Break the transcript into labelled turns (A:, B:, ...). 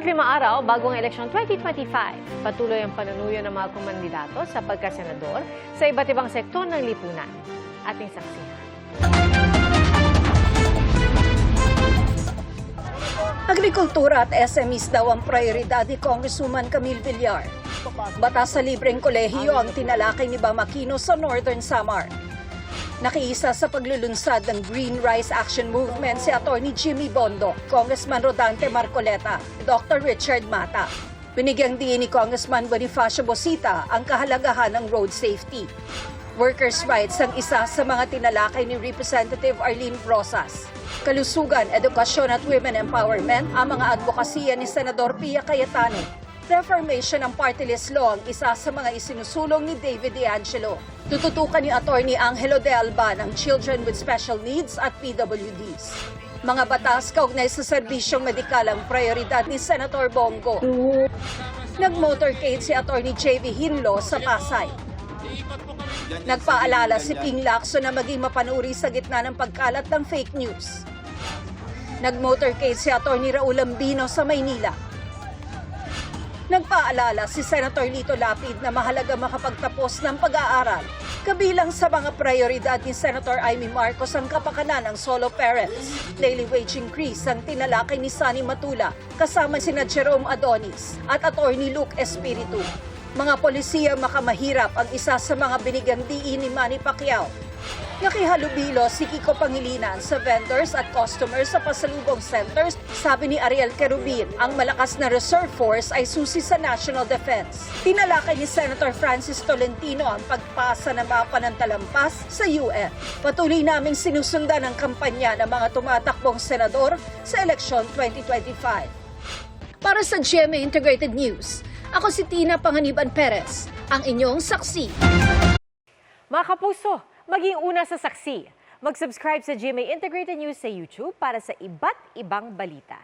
A: Limang araw bago ang eleksyon 2025, patuloy ang panunuyo ng mga kumandidato sa pagkasenador sa iba't ibang sektor ng lipunan. Ating saksihan.
B: Agrikultura at SMEs daw ang prioridad ni Congresswoman Camille Villar. Batas sa libreng kolehiyo ang tinalakay ni Bam Aquino sa Northern Samar. Nakiisa sa paglulunsad ng Green Rice Action Movement si Atty. Jimmy Bondo, Congressman Rodante Marcoleta, Dr. Richard Mata. Binigyang diin ni Congressman Bonifacio Bosita ang kahalagahan ng road safety. Workers' rights ang isa sa mga tinalakay ni Representative Arlene Brosas. Kalusugan, edukasyon at women empowerment ang mga advokasya ni Senador Pia Cayetano. Reformation ng party list law ang isa sa mga isinusulong ni David De Angelo. Tututukan ni Atty. Angelo De Alban ang children with special needs at PWDs. Mga batas kaugnay sa serbisyong medikal ang prioridad ni Senator Bongo. Nag-motorcade si Atty. J.V. Hinlo sa Pasay. Nagpaalala si Ping Lacson na maging mapanuri sa gitna ng pagkalat ng fake news. Nag-motorcade si Atty. Raul Ambino sa Maynila. Nagpaalala si Senator Lito Lapid na mahalaga makapagtapos ng pag-aaral. Kabilang sa mga prioridad ni Senator Amy Marcos ang kapakanan ng solo parents. Daily wage increase ang tinalakay ni Sonny Matula kasama sina Jerome Adonis at Atty. Luke Espiritu. Mga polisiya makamahirap ang isa sa mga binigyang diin ni Manny Pacquiao. Nakihalubilo si Kiko Pangilinan sa vendors at customers sa pasalubong centers. Sabi ni Ariel Kerubin, ang malakas na reserve force ay susi sa national defense. Tinalakay ni Senator Francis Tolentino ang pagpasa ng mapa ng talampas sa UN. Patuloy naming sinusundan ang kampanya ng mga tumatakbong senador sa eleksyon 2025. Para sa GMA Integrated News, ako si Tina Panganiban Perez, ang inyong saksi.
A: Mga kapuso, maging una sa saksi. Mag-subscribe sa GMA Integrated News sa YouTube para sa iba't ibang balita.